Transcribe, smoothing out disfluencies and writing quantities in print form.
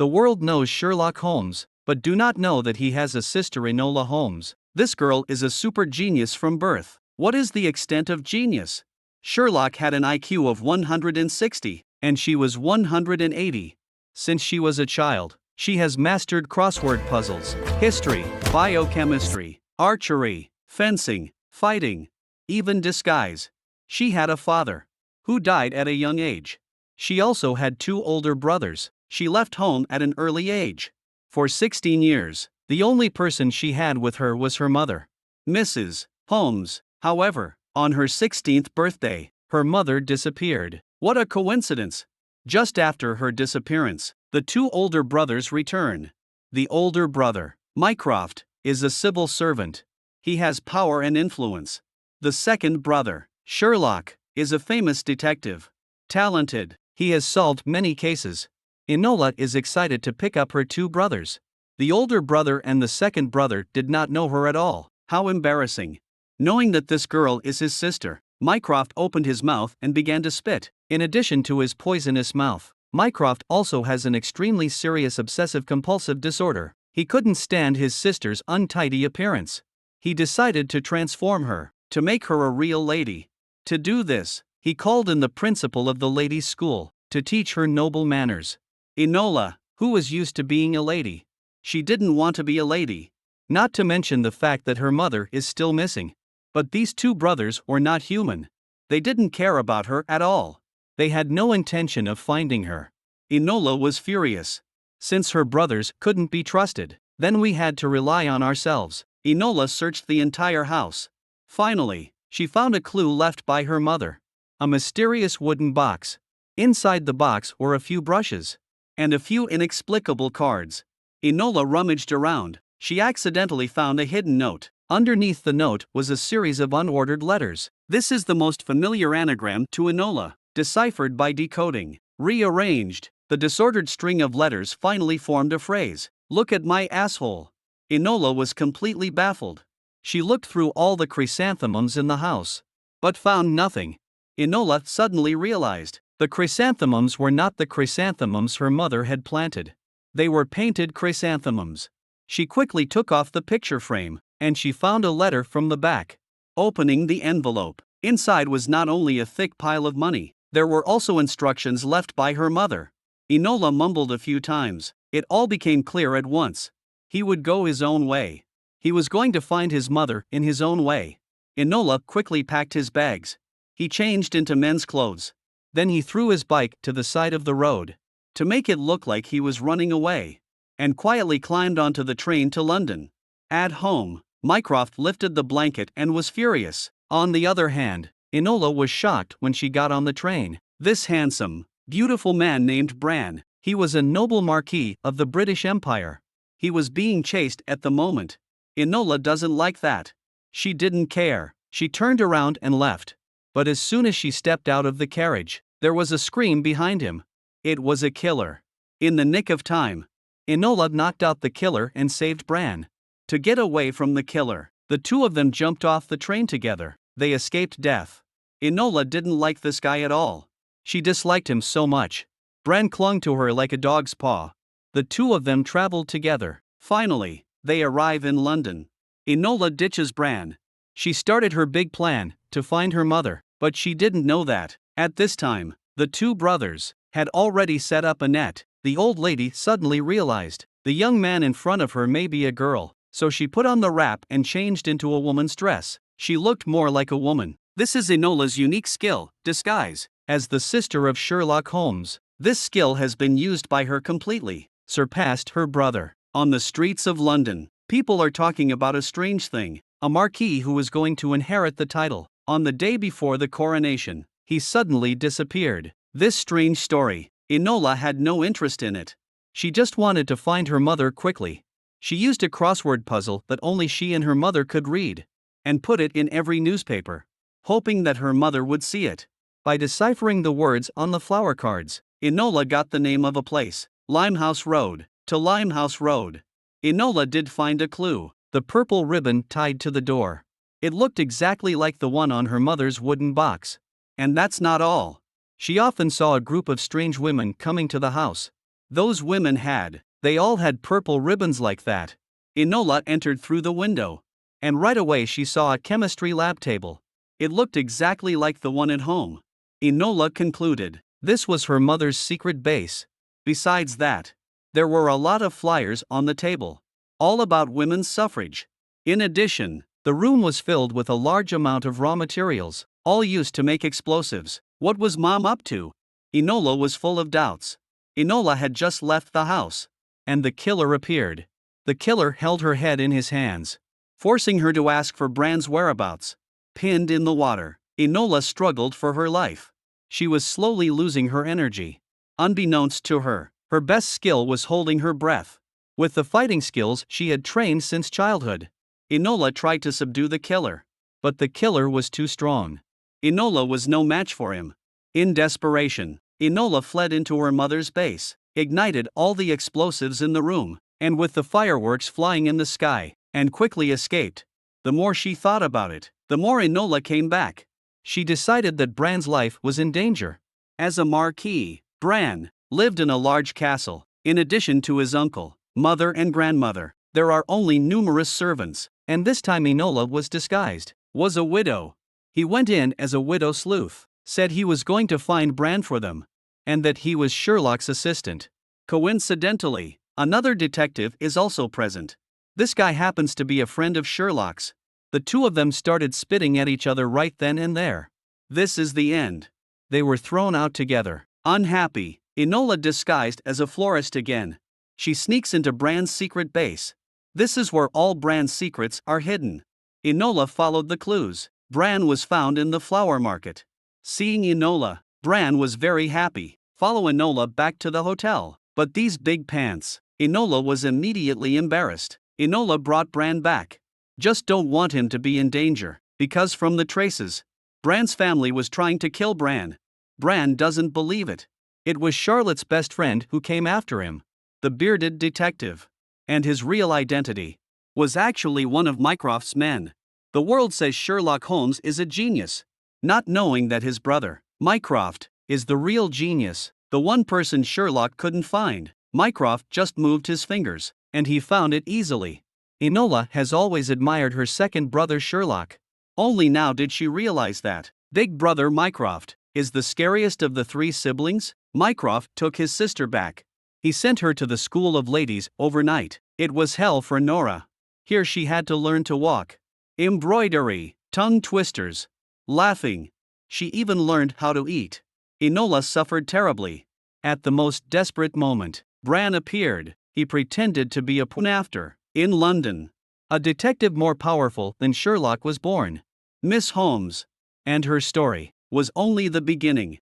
The world knows Sherlock Holmes, but do not know that he has a sister, Enola Holmes. This girl is a super genius from birth. What is the extent of genius? Sherlock had an IQ of 160, and she was 180. Since she was a child, she has mastered crossword puzzles, history, biochemistry, archery, fencing, fighting, even disguise. She had a father who died at a young age. She also had 2 older brothers. She left home at an early age. For 16 years, the only person she had with her was her mother, Mrs. Holmes. However, on her 16th birthday, her mother disappeared. What a coincidence! Just after her disappearance, the 2 older brothers return. The older brother, Mycroft, is a civil servant. He has power and influence. The second brother, Sherlock, is a famous detective. Talented, he has solved many cases. Enola is excited to pick up her 2 brothers. The older brother and the second brother did not know her at all. How embarrassing. Knowing that this girl is his sister, Mycroft opened his mouth and began to spit. In addition to his poisonous mouth, Mycroft also has an extremely serious obsessive-compulsive disorder. He couldn't stand his sister's untidy appearance. He decided to transform her, to make her a real lady. To do this, he called in the principal of the ladies' school, to teach her noble manners. Enola, who was used to being a lady, she didn't want to be a lady. Not to mention the fact that her mother is still missing. But these 2 brothers were not human. They didn't care about her at all. They had no intention of finding her. Enola was furious. Since her brothers couldn't be trusted, then we had to rely on ourselves. Enola searched the entire house. Finally, she found a clue left by her mother. A mysterious wooden box. Inside the box were a few brushes and a few inexplicable cards. Enola rummaged around. She accidentally found a hidden note. Underneath the note was a series of unordered letters. This is the most familiar anagram to Enola, deciphered by decoding. Rearranged, the disordered string of letters finally formed a phrase. Look at my asshole. Enola was completely baffled. She looked through all the chrysanthemums in the house, but found nothing. Enola suddenly realized the chrysanthemums were not the chrysanthemums her mother had planted. They were painted chrysanthemums. She quickly took off the picture frame, and she found a letter from the back. Opening the envelope, inside was not only a thick pile of money, there were also instructions left by her mother. Enola mumbled a few times. It all became clear at once. He would go his own way. He was going to find his mother in his own way. Enola quickly packed his bags. He changed into men's clothes. Then he threw his bike to the side of the road, to make it look like he was running away, and quietly climbed onto the train to London. At home, Mycroft lifted the blanket and was furious. On the other hand, Enola was shocked when she got on the train. This handsome, beautiful man named Bran, he was a noble marquis of the British Empire. He was being chased at the moment. Enola doesn't like that. She didn't care. She turned around and left. But as soon as she stepped out of the carriage, there was a scream behind him. It was a killer. In the nick of time, Enola knocked out the killer and saved Bran. To get away from the killer, the 2 of them jumped off the train together. They escaped death. Enola didn't like this guy at all. She disliked him so much. Bran clung to her like a dog's paw. The 2 of them traveled together. Finally, they arrive in London. Enola ditches Bran. She started her big plan to find her mother, but she didn't know that, at this time, the 2 brothers had already set up a net. The old lady suddenly realized the young man in front of her may be a girl, so she put on the wrap and changed into a woman's dress. She looked more like a woman. This is Enola's unique skill, disguise. As the sister of Sherlock Holmes, this skill has been used by her completely, surpassed her brother. On the streets of London, people are talking about a strange thing. A marquis who was going to inherit the title. On the day before the coronation, he suddenly disappeared. This strange story, Enola had no interest in it. She just wanted to find her mother quickly. She used a crossword puzzle that only she and her mother could read, and put it in every newspaper, hoping that her mother would see it. By deciphering the words on the flower cards, Enola got the name of a place, Limehouse Road. To Limehouse Road. Enola did find a clue. The purple ribbon tied to the door. It looked exactly like the one on her mother's wooden box. And that's not all. She often saw a group of strange women coming to the house. Those women had. They all had purple ribbons like that. Enola entered through the window. And right away she saw a chemistry lab table. It looked exactly like the one at home. Enola concluded. This was her mother's secret base. Besides that, there were a lot of flyers on the table. All about women's suffrage. In addition, the room was filled with a large amount of raw materials, all used to make explosives. What was Mom up to? Enola was full of doubts. Enola had just left the house. And the killer appeared. The killer held her head in his hands, forcing her to ask for Bran's whereabouts. Pinned in the water, Enola struggled for her life. She was slowly losing her energy. Unbeknownst to her, her best skill was holding her breath. With the fighting skills she had trained since childhood, Enola tried to subdue the killer. But the killer was too strong. Enola was no match for him. In desperation, Enola fled into her mother's base, ignited all the explosives in the room, and with the fireworks flying in the sky, and quickly escaped. The more she thought about it, the more Enola came back. She decided that Bran's life was in danger. As a marquis, Bran lived in a large castle. In addition to his uncle, mother and grandmother, there are only numerous servants, and this time Enola was disguised, was a widow. He went in as a widow sleuth, said he was going to find Bran for them, and that he was Sherlock's assistant. Coincidentally, another detective is also present. This guy happens to be a friend of Sherlock's. The two of them started spitting at each other right then and there. This is the end. They were thrown out together. Unhappy, Enola disguised as a florist again. She sneaks into Bran's secret base. This is where all Bran's secrets are hidden. Enola followed the clues. Bran was found in the flower market. Seeing Enola, Bran was very happy. Follow Enola back to the hotel. But these big pants. Enola was immediately embarrassed. Enola brought Bran back. Just don't want him to be in danger, because from the traces, Bran's family was trying to kill Bran. Bran doesn't believe it. It was Charlotte's best friend who came after him, the bearded detective. And his real identity was actually one of Mycroft's men. The world says Sherlock Holmes is a genius, not knowing that his brother, Mycroft, is the real genius, the one person Sherlock couldn't find. Mycroft just moved his fingers, and he found it easily. Enola has always admired her second brother Sherlock. Only now did she realize that big brother Mycroft is the scariest of the three siblings. Mycroft took his sister back. He sent her to the school of ladies overnight. It was hell for Nora. Here she had to learn to walk, embroidery, tongue twisters, laughing. She even learned how to eat. Enola suffered terribly. At the most desperate moment, Bran appeared. He pretended to be a police after. In London, a detective more powerful than Sherlock was born. Miss Holmes. And her story was only the beginning.